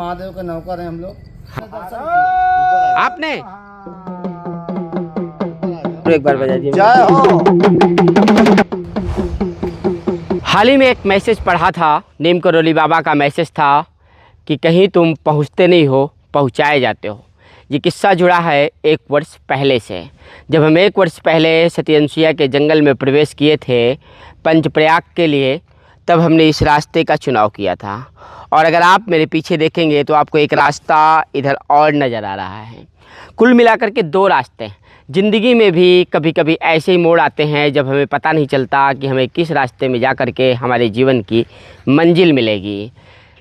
महादेव के नौकर हैं हम लोग। आपने एक बार बजा दिया। जय हो। हाल ही में एक मैसेज पढ़ा था, नीम करोली बाबा का मैसेज था कि कहीं तुम पहुँचते नहीं हो, पहुँचाए जाते हो। ये किस्सा जुड़ा है 1 वर्ष पहले से, जब हम 1 वर्ष पहले सत्यनसुइया के जंगल में प्रवेश किए थे पंचप्रयाग के लिए। तब हमने इस रास्ते का चुनाव किया था, और अगर आप मेरे पीछे देखेंगे तो आपको एक रास्ता इधर और नज़र आ रहा है। कुल मिलाकर के 2 रास्ते हैं। ज़िंदगी में भी कभी कभी ऐसे ही मोड़ आते हैं जब हमें पता नहीं चलता कि हमें किस रास्ते में जा कर के हमारे जीवन की मंजिल मिलेगी।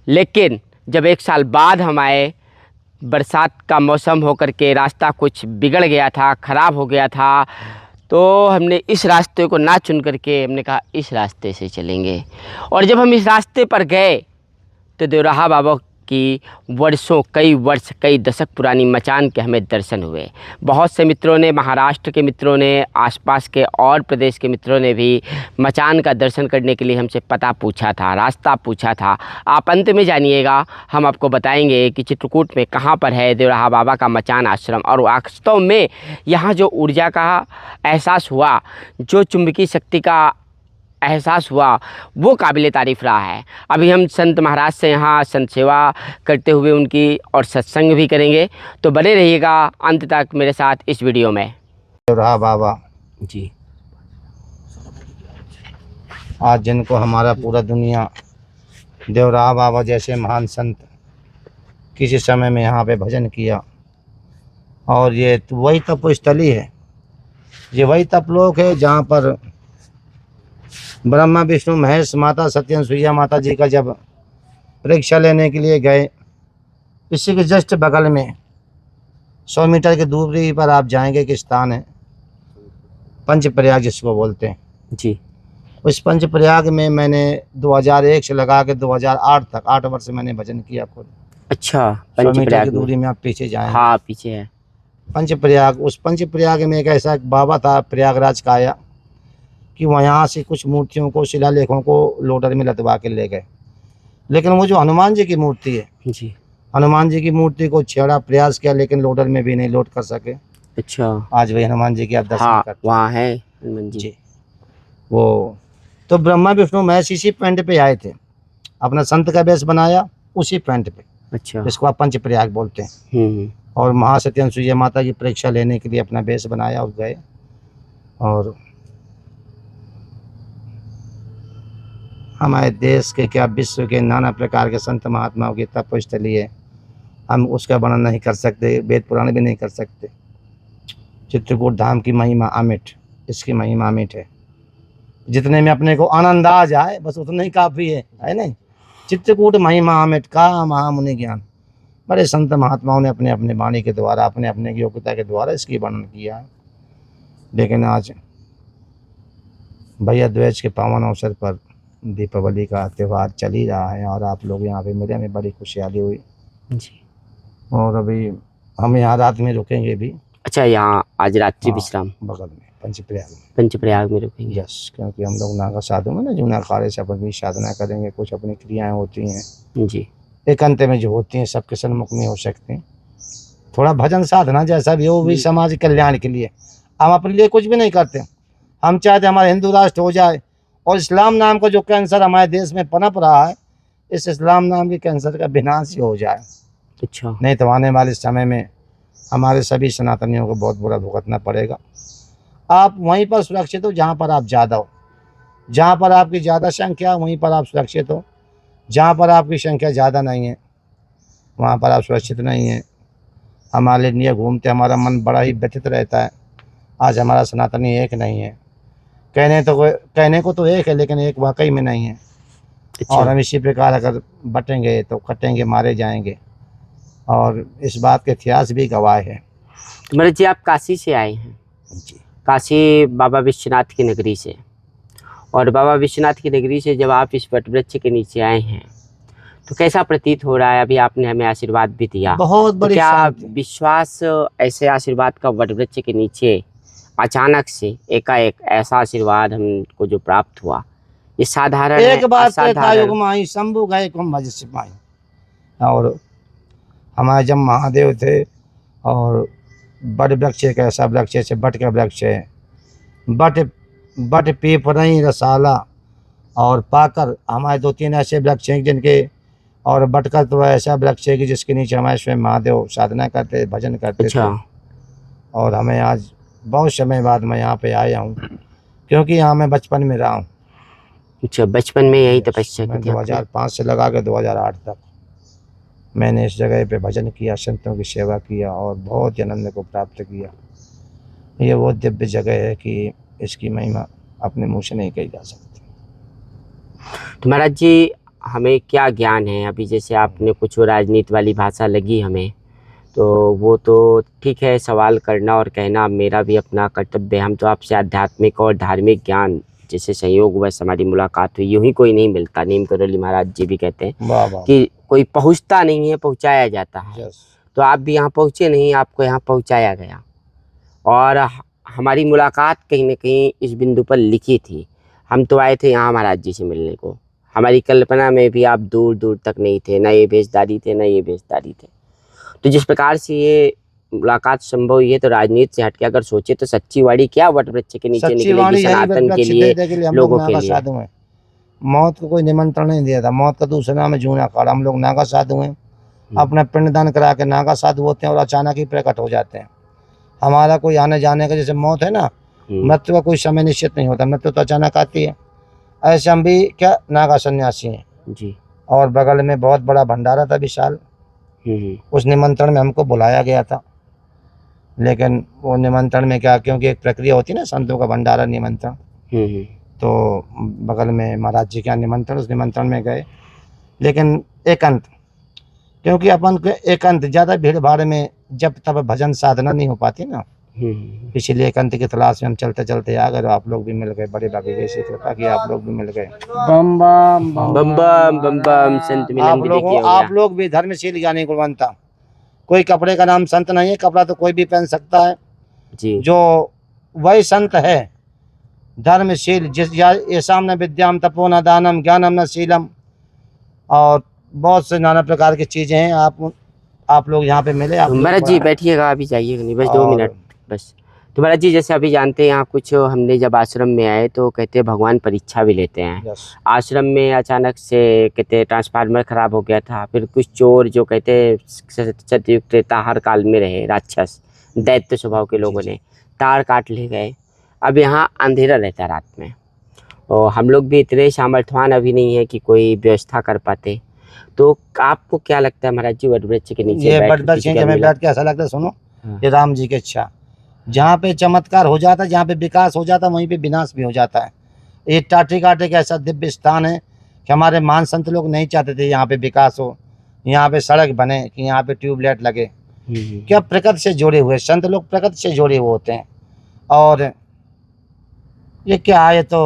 लेकिन जब 1 साल बाद हम आए, बरसात का मौसम होकर के रास्ता कुछ बिगड़ गया था, ख़राब हो गया था, तो हमने इस रास्ते को ना चुन करके हमने कहा इस रास्ते से चलेंगे। और जब हम इस रास्ते पर गए तो देवराहा बाबा की वर्षों, कई वर्ष, कई दशक पुरानी मचान के हमें दर्शन हुए। बहुत से मित्रों ने, महाराष्ट्र के मित्रों ने, आसपास के और प्रदेश के मित्रों ने भी मचान का दर्शन करने के लिए हमसे पता पूछा था, रास्ता पूछा था। आप अंत में जानिएगा, हम आपको बताएंगे कि चित्रकूट में कहाँ पर है देवराहा बाबा का मचान आश्रम, और वास्तव में यहाँ जो ऊर्जा का एहसास हुआ, जो चुंबकीय शक्ति का एहसास हुआ, वो काबिल तारीफ़ रहा है। अभी हम संत महाराज से यहाँ संत सेवा करते हुए उनकी और सत्संग भी करेंगे, तो बने रहिएगा अंत तक मेरे साथ इस वीडियो में। देवराहा बाबा जी, आज जिनको हमारा पूरा दुनिया देवराहा बाबा जैसे महान संत किसी समय में यहाँ पे भजन किया, और ये वही तपस्थली है, ये वही तपलोक है जहाँ पर ब्रह्मा विष्णु महेश माता सत्यनसुइया माता जी का जब परीक्षा लेने के लिए गए, इसी के जस्ट बगल में 100 मीटर की दूरी पर आप जाएंगे कि स्थान है पंचप्रयाग जिसको बोलते हैं जी। उस पंचप्रयाग में मैंने 2001 से लगा के 2008 तक 8 वर्ष मैंने भजन किया खुद। अच्छा, 100 मीटर की पंचप्रयाग दूरी में आप पीछे जाएंगे। हाँ, पीछे है पंचप्रयाग। उस पंचप्रयाग में एक ऐसा बाबा था प्रयागराज का आया कि वहाँ से कुछ मूर्तियों को, शिलालेखों को लोडर में लदवा के ले गए। लेकिन वो जो हनुमान जी की मूर्ति है जी, हनुमान जी की मूर्ति को छेड़ा प्रयास किया, लेकिन लोडर में भी नहीं लोड कर सके। अच्छा, आज वही हनुमान जी की आप दर्शन हाँ, करते वहाँ है हनुमान जी। जी। वो तो ब्रह्मा विष्णु महेश इसी पैंट पे आए थे, अपना संत का वेश बनाया उसी पैंट पे, अच्छा, जिसको आप पंचप्रयाग बोलते हैं। हम्म। और महासत्यनसुइया माता की परीक्षा लेने के लिए अपना वेश बनाया और गए। और हमारे देश के, क्या विश्व के नाना प्रकार के संत महात्माओं की तपस्थली है, हम उसका वर्णन नहीं कर सकते, वेद पुराण भी नहीं कर सकते। चित्रकूट धाम की महिमा अमिट, इसकी महिमा अमिट है। जितने में अपने को आनंद आ जाए बस उतना ही काफ़ी है नहीं। चित्रकूट महिमा अमिट का महामुनि ज्ञान, बड़े संत महात्माओं ने अपने अपने वाणी के द्वारा, अपने अपने योग्यता के द्वारा इसकी वर्णन किया है। लेकिन आज भैया द्वेष के पावन अवसर पर दीपावली का त्यौहार चल ही रहा है, और आप लोग यहाँ पे मिले, हमें बड़ी खुशहाली हुई जी। और अभी हम यहाँ रात में रुकेंगे भी। अच्छा, यहाँ आज रात्रि विश्राम बगल में पंचप्रयाग में, पंचप्रयाग में रुकेंगे। यस, क्योंकि हम लोग नागा साधु में ना जूना खारे से अपनी साधना करेंगे, कुछ अपनी क्रियाएं होती हैं जी, एकांत में जो होती हैं, सबके सन्मुख में हो सकते हैं। थोड़ा भजन साधना जैसा भी हो, वो भी समाज कल्याण के लिए। हम अपने लिए कुछ भी नहीं करते, हम चाहते हमारा हिंदू राष्ट्र हो जाए, और इस्लाम नाम का जो कैंसर हमारे देश में पनप रहा है, इस इस्लाम नाम के कैंसर का विनाश ही हो जाए। अच्छा, नहीं तो आने वाले समय में हमारे सभी सनातनियों को बहुत बुरा भुगतना पड़ेगा। आप वहीं पर सुरक्षित हो जहाँ पर आप ज़्यादा हो, जहाँ पर आपकी ज़्यादा संख्या वहीं पर आप सुरक्षित हो, जहाँ पर आपकी संख्या ज़्यादा नहीं है वहाँ पर आप सुरक्षित नहीं हैं। हमारे लिए घूमते हमारा मन बड़ा ही व्यथित रहता है। आज हमारा सनातनी एक नहीं है, कहने को तो एक है, लेकिन एक वाकई में नहीं है। अच्छा। और हम इसी प्रकार अगर बटेंगे तो कटेंगे, मारे जाएंगे, और इस बात के इतिहास भी गवाह है। मतलब जी, आप काशी से आए हैं? जी, काशी बाबा विश्वनाथ की नगरी से। और बाबा विश्वनाथ की नगरी से जब आप इस वटवृक्ष के नीचे आए हैं तो कैसा प्रतीत हो रहा है? अभी आपने हमें आशीर्वाद भी दिया, बहुत बड़ी क्या शांति। विश्वास ऐसे आशीर्वाद का वटवृक्ष के नीचे अचानक से एकाएक ऐसा आशीर्वाद हमको जो प्राप्त हुआ, ये साधारण एक बात असाधारण? कहता युग माही शंभु गए कुंभ भज सिपाही। और हमारे जब महादेव थे, और बट वृक्ष एक ऐसा वृक्ष है, जैसे बट का वृक्ष है, बट बट पीपरई रसाला और पाकर, हमारे 2-3 ऐसे वृक्ष हैं जिनके, और बट का तो ऐसा वृक्ष है कि जिसके नीचे हमारे स्वयं महादेव साधना करते, भजन करते थे। और हमें आज बहुत समय बाद मैं यहाँ पे आया हूँ, क्योंकि यहाँ मैं बचपन में रहा हूँ। अच्छा, बचपन में यही तपस्या मैं की थी आपने? 2005 से लगा के 2008 तक मैंने इस जगह पे भजन किया, संतों की सेवा किया और बहुत ही आनंद को प्राप्त किया। ये वो दिव्य जगह है कि इसकी महिमा अपने मुँह से नहीं कही जा सकती। तो महाराज जी, हमें क्या ज्ञान है? अभी जैसे आपने कुछ राजनीति वाली भाषा लगी हमें, तो वो तो ठीक है, सवाल करना और कहना मेरा भी अपना कर्तव्य है। हम तो आपसे आध्यात्मिक और धार्मिक ज्ञान, जैसे संयोगवश हमारी मुलाकात हुई, यूं ही कोई नहीं मिलता। नीम करोली महाराज जी भी कहते हैं वाह वाह। कि कोई पहुंचता नहीं है, पहुंचाया जाता है। यस। तो आप भी यहाँ पहुँचे नहीं, आपको यहाँ पहुँचाया गया। और हमारी मुलाकात कहीं ना कहीं इस बिंदु पर लिखी थी। हम तो आए थे यहाँ महाराज जी से मिलने को। हमारी कल्पना में भी आप दूर दूर तक नहीं थे, ना ये भेषधारी थे, ना ये भेषधारी थे। तो जिस प्रकार से ये मुलाकात संभव हुई है, तो राजनीति से हटके अगर सोचे तो सच्ची वाणी क्या वट वृक्ष के नीचे सच्ची निकलेगी वाणी यही सनातन के वृक्ष लिए, थे कि हम लोगों लोग के नागा लिए। साधु हैं। मौत को कोई निमंत्रण नहीं दिया था। मौत का दूसरा नाम है जूना काल। हम लोग नागा साधु हैं। अपना पिंडदान करा के नागा साधु होते हैं और अचानक ही प्रकट हो जाते हैं। हमारा कोई आने जाने का, जैसे मौत है ना, मृत्यु का कोई समय निश्चित नहीं होता, मृत्यु तो अचानक आती है। ऐसे हम भी क्या नागा सन्यासी हैं जी। और बगल में बहुत बड़ा भंडारा था विशाल। उस निमंत्रण में हमको बुलाया गया था, लेकिन वो निमंत्रण में क्या, क्योंकि एक प्रक्रिया होती है ना संतों का भंडारा निमंत्रण, तो बगल में महाराज जी का निमंत्रण, उस निमंत्रण में गए। लेकिन एकांत, क्योंकि अपन के एकांत, ज़्यादा भीड़ भाड़ में जब तब भजन साधना नहीं हो पाती ना, इसीलिए एकांत की तलाश में हम चलते चलते आ गए। आप लोग भी मिल गए, बड़े बाबी जैसे कृपा की आप लोग भी मिल गए। बम बम बम बम बम। संत मिलन भी देखिए हो गया। आप लोग भी धर्मशील ज्ञानी गुणवंता। कोई कपड़े का नाम संत नहीं है, कपड़ा तो कोई भी पहन सकता है जी। जो वही संत है धर्मशील। जिस ये सामने विद्याम तपो न दानम ज्ञानम न शीलम, और बहुत से नाना प्रकार की चीजें हैं। आप लोग यहाँ पे मिले। आप महाराज जी बैठिएगा, अभी जाइएगा नहीं, बस 2 मिनट बस। तो महाराज जी, जैसे अभी जानते हैं यहाँ कुछ, हमने जब आश्रम में आए तो कहते हैं भगवान परीक्षा भी लेते हैं। आश्रम में अचानक से कहते ट्रांसफार्मर खराब हो गया था, फिर कुछ चोर जो कहते सतयुग त्रेता हर काल में रहे, राक्षस दैत्य स्वभाव के लोगों ने तार काट ले गए। अब यहाँ अंधेरा रहता है रात में, और हम लोग भी इतने सामर्थ्यवान अभी नहीं है कि कोई व्यवस्था कर पाते। तो आपको क्या लगता है महाराज जी, वट वृक्ष के नीचे ये वट वृक्ष में बैठ के ऐसा लगता है, सुनो, ये राम जी की इच्छा, जहाँ पे चमत्कार हो जाता है, जहाँ पे विकास हो जाता है, वहीं पे विनाश भी हो जाता है। ये टाटी काटे का ऐसा दिव्य स्थान है कि हमारे महान संत लोग नहीं चाहते थे यहाँ पे विकास हो, यहाँ पे सड़क बने, कि यहाँ पे ट्यूबलाइट लगे। क्या प्रकृति से जुड़े हुए संत लोग, प्रकृति से जुड़े हुए होते हैं। और ये क्या है, तो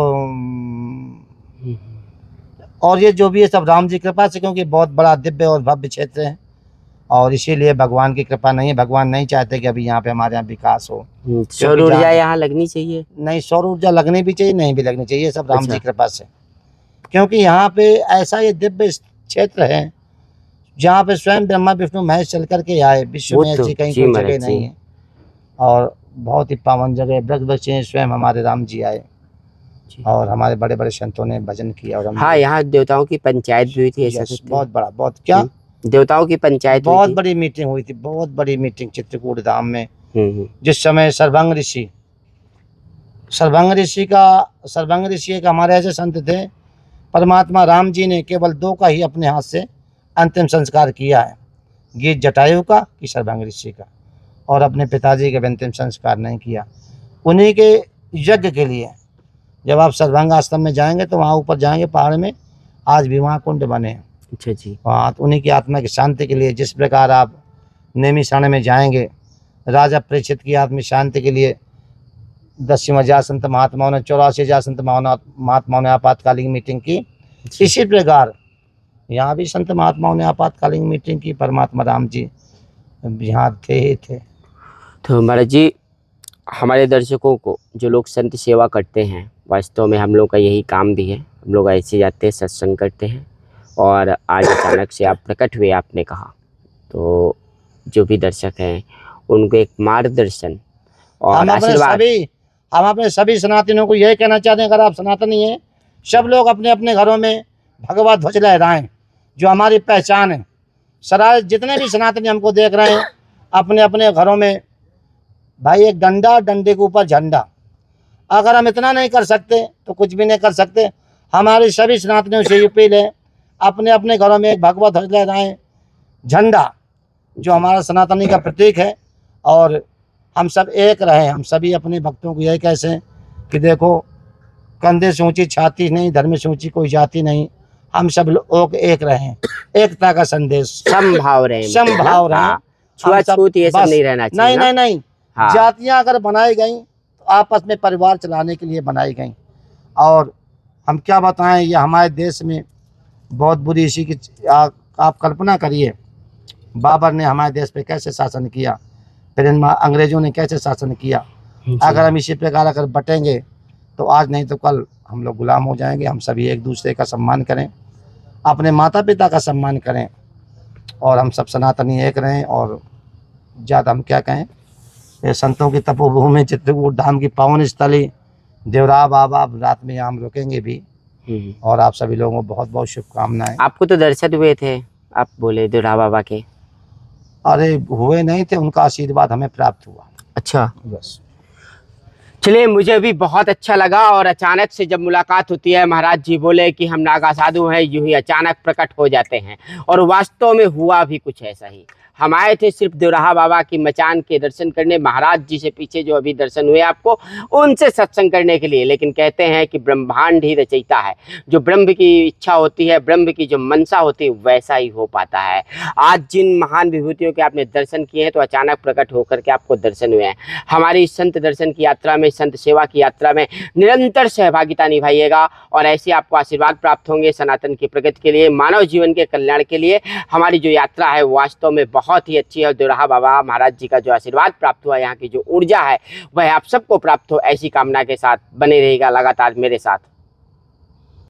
और ये जो भी है सब राम जी की कृपा से, क्योंकि बहुत बड़ा दिव्य और भव्य क्षेत्र है, और इसीलिए भगवान की कृपा नहीं है। भगवान नहीं चाहते कि अभी यहाँ पे हमारे यहाँ विकास हो। सौर ऊर्जा यहाँ लगनी चाहिए? नहीं, सौर ऊर्जा लगनी भी चाहिए, नहीं भी लगनी चाहिए, सब राम जी की कृपा से। क्योंकि यहाँ पे ऐसा ये दिव्य क्षेत्र है जहाँ पे स्वयं ब्रह्मा विष्णु महेश चल करके आए। विश्व में ऐसी कहीं कोई जगह नहीं है, और बहुत ही पावन जगह। वृक्ष स्वयं हमारे राम जी आए और हमारे बड़े बड़े संतों ने भजन किया। और हाँ, यहाँ देवताओं की पंचायत भी हुई थी, ऐसा बहुत बड़ा, बहुत क्या देवताओं की पंचायत, बहुत बड़ी मीटिंग हुई थी, बहुत बड़ी मीटिंग चित्रकूट धाम में। जिस समय सर्वंग ऋषि एक हमारे ऐसे संत थे, परमात्मा राम जी ने केवल 2 का ही अपने हाथ से अंतिम संस्कार किया है, गीत जटायु का कि सर्वंग ऋषि का, और अपने पिताजी का अंतिम संस्कार नहीं किया। उन्हीं के यज्ञ के लिए जब आप सर्वंग आश्रम में जाएंगे तो वहाँ ऊपर जाएंगे पहाड़ में, आज भी वहाँ कुंड बने हैं। अच्छा जी। वहाँ उन्हीं की आत्मा की शांति के लिए, जिस प्रकार आप नेमिषारण्य में जाएंगे, राजा परीक्षित की आत्मा शांति के लिए 10,000 संत महात्माओं ने, 84,000 संत महात्माओं ने आपातकालीन मीटिंग की, इसी प्रकार यहाँ भी संत महात्माओं ने आपातकालीन मीटिंग की। परमात्मा राम जी यहाँ थे ही थे। तो महाराज जी, हमारे दर्शकों को, जो लोग संत सेवा करते हैं, वास्तव में हम लोग का यही काम भी है। हम लोग ऐसे जाते हैं, सत्संग करते हैं, और आज अचानक से आप प्रकट हुए, आपने कहा, तो जो भी दर्शक हैं उनको एक मार्गदर्शन और हम आशीर्वाद। अपने सभी सनातनियों को यही कहना चाहते हैं, अगर आप सनातनी हैं, सब लोग अपने अपने घरों में भगवा ध्वज लहराएं, जो हमारी पहचान है। सरा जितने भी सनातनी हमको देख रहे हैं, अपने अपने घरों में भाई एक डंडा, डंडे के ऊपर झंडा। अगर हम इतना नहीं कर सकते तो कुछ भी नहीं कर सकते। हमारी सभी सनातनियों से अपील है, अपने अपने घरों में एक भगवा ध्वज लहराएं, झंडा जो हमारा सनातनी का प्रतीक है, और हम सब एक रहें। हम सभी अपने भक्तों को यही कहते हैं कि देखो, कंधे से ऊंची छाती नहीं, धर्म से ऊंची कोई जाति नहीं, हम सब लोग एक रहें। एकता का संदेश, समभाव रहे, समभाव रहें। छुआछूत ये सब बस, नहीं रहना चाहिए। नहीं नहीं नहीं, हाँ। जातियां अगर बनाई गई तो आपस में परिवार चलाने के लिए बनाई गई। और हम क्या बताएं, ये हमारे देश में बहुत बुरी इसी की आप कल्पना करिए, बाबर ने हमारे देश पे कैसे शासन किया, फिर इन अंग्रेजों ने कैसे शासन किया। अगर हम इसी प्रकार अगर बटेंगे तो आज नहीं तो कल हम लोग गुलाम हो जाएंगे। हम सभी एक दूसरे का सम्मान करें, अपने माता पिता का सम्मान करें, और हम सब सनातनी एक रहें। और ज़्यादा हम क्या कहें, ये संतों की तपोभूमि चित्रकूट धाम की पावन स्थली देवरा बाबा, रात में यहाँ हम रुकेंगे भी। और आप सभी लोगों को बहुत बहुत शुभकामनाएं। आपको तो दर्शन हुए थे, आप बोले दुरा बाबा के। अरे हुए नहीं थे, उनका आशीर्वाद हमें प्राप्त हुआ। अच्छा, बस। चलिए, मुझे भी बहुत अच्छा लगा। और अचानक से जब मुलाकात होती है, महाराज जी बोले कि हम नागा साधु हैं, यूं ही अचानक प्रकट हो जाते हैं। और वास्तव में हुआ भी कुछ ऐसा ही। हम आए थे सिर्फ देवराहा बाबा की मचान के दर्शन करने, महाराज जी से पीछे जो अभी दर्शन हुए आपको, उनसे सत्संग करने के लिए। लेकिन कहते हैं कि ब्रह्मांड ही रचयिता है, जो ब्रह्म की इच्छा होती है, ब्रह्म की जो मनसा होती है, वैसा ही हो पाता है। आज जिन महान विभूतियों के आपने दर्शन किए हैं, तो अचानक प्रकट होकर के आपको दर्शन हुए हैं। हमारी संत दर्शन की यात्रा में, संत सेवा की यात्रा में निरंतर सहभागिता निभाइएगा, और ऐसे आपको आशीर्वाद प्राप्त होंगे सनातन की प्रगति के लिए, मानव जीवन के कल्याण के लिए। हमारी जो यात्रा है वास्तव में बहुत ही अच्छी है। और देवराहा बाबा महाराज जी का जो आशीर्वाद प्राप्त हुआ, यहाँ की जो ऊर्जा है, वह आप सबको प्राप्त हो, ऐसी कामना के साथ बने रहिएगा लगातार मेरे साथ।